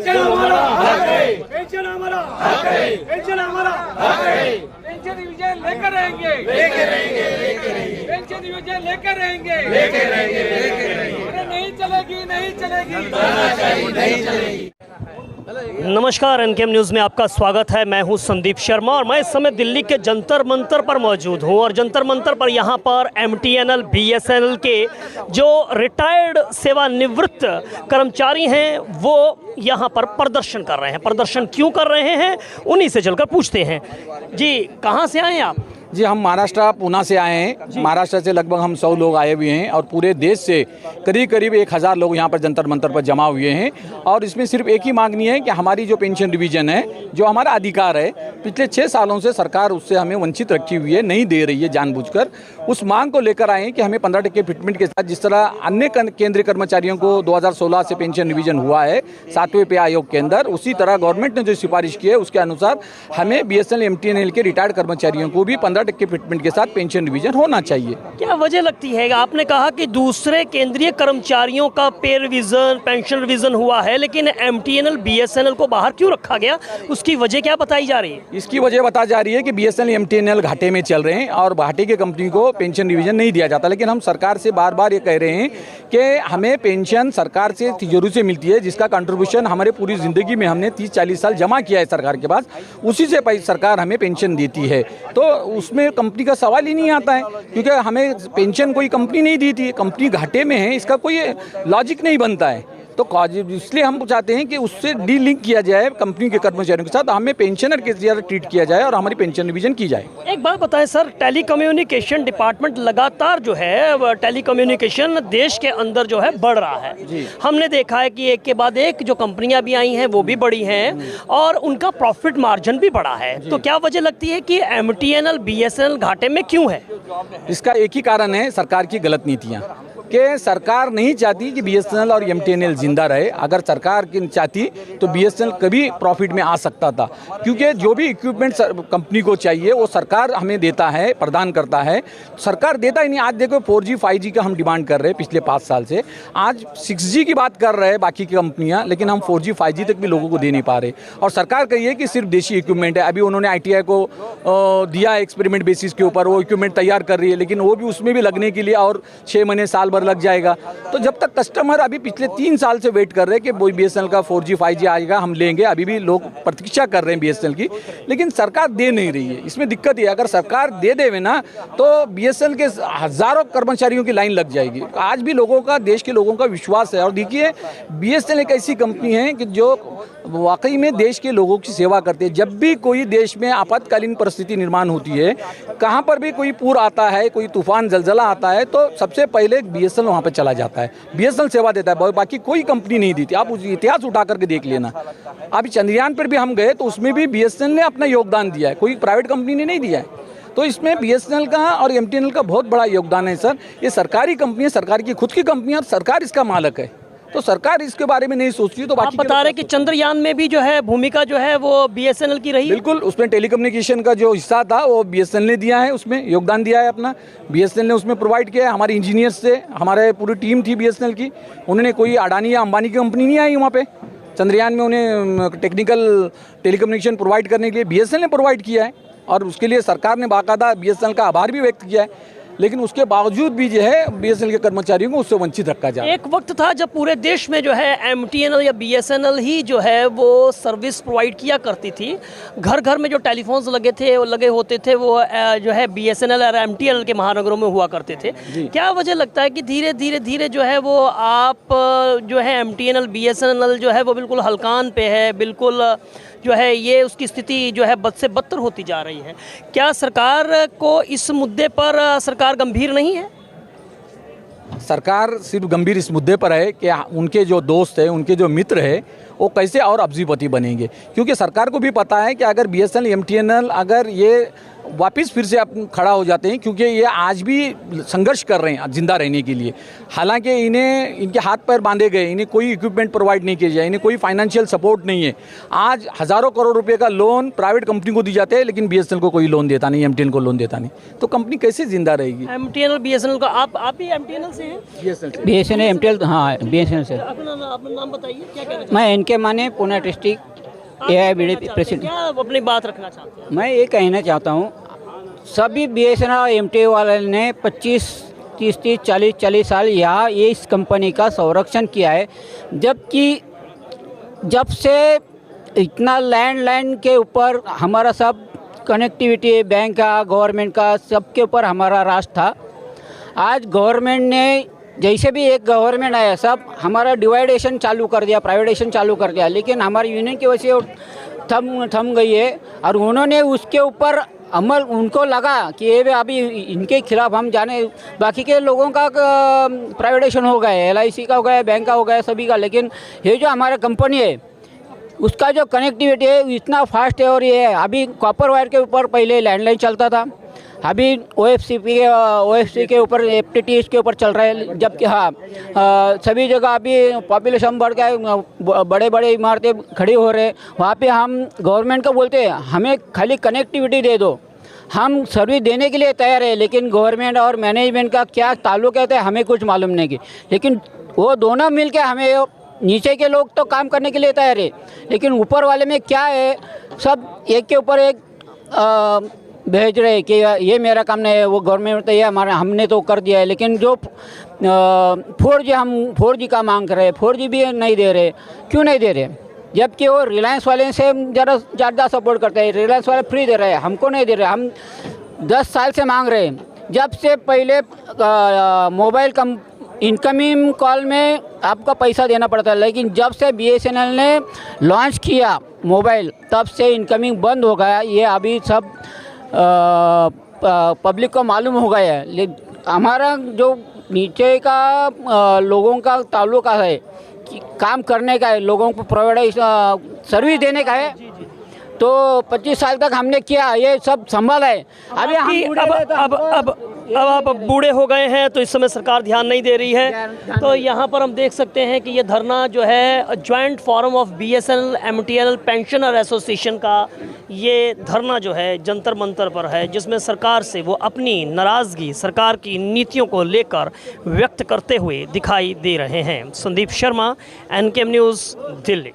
Pension हमारा हक है, पेंशन हमारा हक है, पेंशन डिवीजन लेकर रहेंगे, पेंशन डिवीजन लेकर रहेंगे, अरे नहीं चलेगी, नहीं चलेगी, नहीं चलेगी। नमस्कार, एनकेएम न्यूज़ में आपका स्वागत है। मैं हूं संदीप शर्मा और मैं इस समय दिल्ली के जंतर मंतर पर मौजूद हूं और जंतर मंतर पर यहां पर एमटीएनएल बीएसएनएल के जो रिटायर्ड सेवानिवृत्त कर्मचारी हैं वो यहां पर प्रदर्शन कर रहे हैं। प्रदर्शन क्यों कर रहे हैं उन्हीं से चलकर पूछते हैं। जी, कहां से आए हैं आप? जी, हम महाराष्ट्र पूना से आए हैं। महाराष्ट्र से लगभग हम 100 लोग आए हुए हैं और पूरे देश से करीब 1000 लोग यहाँ पर जंतर मंतर पर जमा हुए हैं। और इसमें सिर्फ एक ही मांगनी है कि हमारी जो पेंशन डिवीजन है, जो हमारा अधिकार है, पिछले 6 सालों से सरकार उससे हमें वंचित रखी हुई है, नहीं दे रही है जानबूझकर। उस मांग को लेकर आए हैं कि हमें 15% फिटमेंट के साथ, जिस तरह अन्य केंद्रीय कर्मचारियों को 2016 से पेंशन डिवीजन हुआ है 7वें पे आयोग के अंदर, उसी तरह गवर्नमेंट ने जो सिफारिश की है उसके अनुसार हमें बीएसएनएल एमटीएनएल के रिटायर्ड कर्मचारियों को भी 15% फिटमेंट के साथ पेंशन डिवीजन होना चाहिए। क्या वजह लगती है? आपने कहा कि दूसरे केंद्रीय कर्मचारियों का पे रिवीजन, पेंशन रिवीजन हुआ है, लेकिन एमटीएनएल बीएसएनएल को बाहर क्यों रखा गया? उसकी वजह क्या बताई जा रही है? इसकी वजह बताई जा रही है कि बीएसएनएल एमटीएनएल घाटे में चल रहे हैं और घाटे की कंपनी को पेंशन डिवीजन नहीं दिया जाता। लेकिन हम सरकार से बार बार ये कह रहे हैं कि हमें पेंशन सरकार से तिजोरी से मिलती है, जिसका कंट्रीब्यूशन हमारे पूरी जिंदगी में हमने 30-40 साल जमा किया है सरकार के पास, उसी से सरकार हमें पेंशन देती है। तो उसमें कंपनी का सवाल ही नहीं आता है, क्योंकि हमें पेंशन कोई कंपनी नहीं दी थी, कंपनी घाटे में है, इसका कोई लॉजिक नहीं बनता है। तो इसलिए हम चाहते हैं कि उससे डीलिंक किया जाए कंपनी के कर्मचारियों के साथ, हमें पेंशनर के जरिए ट्रीट किया जाए और हमारी पेंशन डिवीजन की जाए। एक बात बताएं सर, टेलीकम्युनिकेशन डिपार्टमेंट लगातार जो है टेलीकम्युनिकेशन देश के अंदर जो है बढ़ रहा है। हमने देखा है कि एक के बाद एक जो कंपनियां भी आई हैं वो भी बड़ी हैं और उनका प्रॉफिट मार्जिन भी बढ़ा है। तो क्या वजह लगती है कि एमटीएनएल बीएसएनएल घाटे में क्यों है? इसका एक ही कारण है, सरकार की गलत नीतियाँ। कि सरकार नहीं चाहती कि बीएसएनएल और एमटीएनएल जिंदा रहे। अगर सरकार की चाहती तो बीएसएनएल कभी प्रॉफिट में आ सकता था, क्योंकि जो भी इक्विपमेंट कंपनी को चाहिए वो सरकार हमें देता है, प्रदान करता है। सरकार देता ही नहीं। आज देखो 4G 5G का हम डिमांड कर रहे हैं पिछले 5 साल से, आज 6G की बात कर रहे हैं बाकी की कंपनियां, लेकिन हम 4G 5G तक भी लोगों को दे नहीं पा रहे। और सरकार कही है कि सिर्फ देशी इक्विपमेंट है। अभी उन्होंने ITI को दिया एक्सपेरिमेंट बेसिस के ऊपर, वो इक्विपमेंट तैयार कर रही है, लेकिन वो भी उसमें भी लगने के लिए और 6 महीने साल भर लग जाएगा। तो जब तक कस्टमर अभी पिछले 3 साल से वेट कर रहे हैं कि बीएसएनएल का 4G 5G आएगा, हम लेंगे, अभी भी लोग प्रतीक्षा कर रहे हैं बीएसएनएल की, लेकिन सरकार दे नहीं रही है। इसमें दिक्कत है, अगर सरकार दे देवे ना तो बीएसएनएल के हजारों कर्मचारियों की लाइन लग जाएगी। आज भी लोगों का, देश के लोगों का विश्वास है। और देखिए, बीएसएनएल एक ऐसी कंपनी है कि जो वाकई में देश के लोगों की सेवा करते हैं। जब भी कोई देश में आपातकालीन परिस्थिति निर्माण होती है, कहाँ पर भी कोई पूर आता है, कोई तूफान जलजला आता है, तो सबसे पहले बीएसएनएल वहाँ पर चला जाता है, बीएसएनएल सेवा देता है। बाकी कोई कंपनी नहीं दी थी। आप उस इतिहास उठा करके देख लेना। अभी चंद्रयान पर भी हम गए तो उसमें भी बीएसएनएल ने अपना योगदान दिया है, कोई प्राइवेट कंपनी ने नहीं दिया है। तो इसमें बीएसएनएल का और एमटीएनएल का बहुत बड़ा योगदान है सर। ये सरकारी कंपनी है, सरकार की खुद की कंपनी है, सरकार इसका मालिक है। तो सरकार इसके बारे में नहीं सोचती। तो आप बता रहे कि चंद्रयान में भी जो है भूमिका जो है वो बीएसएनएल की रही? बिल्कुल, उसमें टेलीकम्युनिकेशन का जो हिस्सा था वो बीएसएनएल ने दिया है, उसमें योगदान दिया है अपना। बीएसएनएल ने उसमें प्रोवाइड किया है। हमारे इंजीनियर्स से हमारे पूरी टीम थी बीएसएनएल की, उन्होंने कोई अडानी या अंबानी की कंपनी नहीं आई वहाँ पे चंद्रयान में। उन्हें टेक्निकल टेलीकम्युनिकेशन प्रोवाइड करने के लिए बीएसएनएल ने प्रोवाइड किया है और उसके लिए सरकार ने बाकायदा बीएसएनएल का आभार भी व्यक्त किया है। लेकिन उसके बावजूद भी जो है बीएसएनएल के कर्मचारियों को उससे वंचित रखा जाए। एक वक्त था जब पूरे देश में जो है एमटीएनएल या बीएसएनएल ही जो है वो सर्विस प्रोवाइड किया करती थी। घर घर में जो टेलीफोन्स लगे होते थे वो जो है बीएसएनएल और एमटीएनएल के महानगरों में हुआ करते थे। क्या वजह लगता है कि धीरे धीरे जो है वो आप जो है एमटीएनएल बीएसएनएल जो है वो बिल्कुल हल्कान पे है, बिल्कुल जो है ये उसकी स्थिति जो है बद से बदतर होती जा रही है? क्या सरकार को इस मुद्दे पर सरकार गंभीर नहीं है? सरकार सिर्फ गंभीर इस मुद्दे पर है कि उनके जो दोस्त है, उनके जो मित्र है, वो कैसे और अब्जीपति बनेंगे। क्योंकि सरकार को भी पता है कि अगर बीएसएनएल एमटीएनएल अगर ये वापस फिर से आप खड़ा हो जाते हैं, क्योंकि ये आज भी संघर्ष कर रहे हैं जिंदा रहने के लिए। हालांकि इन्हें इनके हाथ पैर बांधे गए, इन्हें कोई इक्विपमेंट प्रोवाइड नहीं किया जाए, इन्हें कोई फाइनेंशियल सपोर्ट नहीं है। आज हज़ारों करोड़ रुपए का लोन प्राइवेट कंपनी को दी जाते हैं, लेकिन बीएसएनएल को कोई लोन देता नहीं, एमटीएनएल को लोन देता नहीं। तो कंपनी कैसे जिंदा रहेगी? एमटीएनएल बीएसएनएल का आप भी एमटीएनएल से हैं? बीएसएनएल एमटीएनएल, हाँ बीएसएनएल से। अपना नाम बताइए, क्या कहना मैं एनके के माने पुणे डिस्ट्रिक्ट AIBD प्रेसिडेंट। क्या आप अपनी बात रखना चाहते हैं? मैं ये कहना चाहता हूँ, सभी BSNL और MTA वाले ने 25-30 40 साल यहाँ ये इस कंपनी का संरक्षण किया है, जबकि जब से इतना लैंडलाइन के ऊपर हमारा सब कनेक्टिविटी बैंक का, गवर्नमेंट का, सबके ऊपर हमारा राज था। आज गवर्नमेंट ने जैसे भी एक गवर्नमेंट आया, सब हमारा डिवाइडेशन चालू कर दिया, प्राइवेटेशन चालू कर दिया, लेकिन हमारी यूनियन की वजह से थम गई है। और उन्होंने उसके ऊपर अमल, उनको लगा कि ये अभी इनके खिलाफ हम जाने, बाकी के लोगों का प्राइवेटेशन हो गया है, LIC का हो गया, बैंक का हो गया, सभी का, लेकिन ये जो हमारा कंपनी है उसका जो कनेक्टिविटी है इतना फास्ट है। और ये अभी कॉपर वायर के ऊपर पहले लैंडलाइन चलता था, अभी OFC के ऊपर FTTH के ऊपर चल रहा है, जबकि सभी जगह अभी पॉपुलेशन बढ़ गया, बड़े बड़े इमारतें खड़ी हो रहे हैं। वहाँ पे हम गवर्नमेंट को बोलते हैं हमें खाली कनेक्टिविटी दे दो, हम सर्विस देने के लिए तैयार है, लेकिन गवर्नमेंट और मैनेजमेंट का क्या ताल्लुक है हमें कुछ मालूम नहीं की। लेकिन वो दोनों मिल के हमें, नीचे के लोग तो काम करने के लिए तैयार है, लेकिन ऊपर वाले में क्या है, सब एक के ऊपर एक भेज रहे कि ये मेरा काम नहीं है, वो गवर्नमेंट तो ये हमारा, हमने तो कर दिया है। लेकिन जो 4G हम 4G का मांग कर रहे हैं, 4G भी नहीं दे रहे। क्यों नहीं दे रहे? जबकि वो रिलायंस वाले से ज़्यादा सपोर्ट करते हैं। रिलायंस वाले फ्री दे रहे हैं, हमको नहीं दे रहे। हम 10 साल से मांग रहे हैं। जब से पहले मोबाइल इनकमिंग कॉल में आपका पैसा देना पड़ता है, लेकिन जब से BSNL ने लॉन्च किया मोबाइल, तब से इनकमिंग बंद हो गया। ये अभी सब पब्लिक को मालूम हो गया है। हमारा जो नीचे का लोगों का ताल्लुका है, कि काम करने का है, लोगों को प्रोवाइड सर्विस देने का है, तो 25 साल तक हमने किया, ये सब संभाला है। अभी हम अब आप बूढ़े हो गए हैं, तो इस समय सरकार ध्यान नहीं दे रही है। तो यहाँ पर हम देख सकते हैं कि ये धरना जो है joint forum of BSNL MTNL pensioner association का ये धरना जो है जंतर मंतर पर है, जिसमें सरकार से वो अपनी नाराज़गी सरकार की नीतियों को लेकर व्यक्त करते हुए दिखाई दे रहे हैं। Sandeep Sharma, NKM news, Delhi.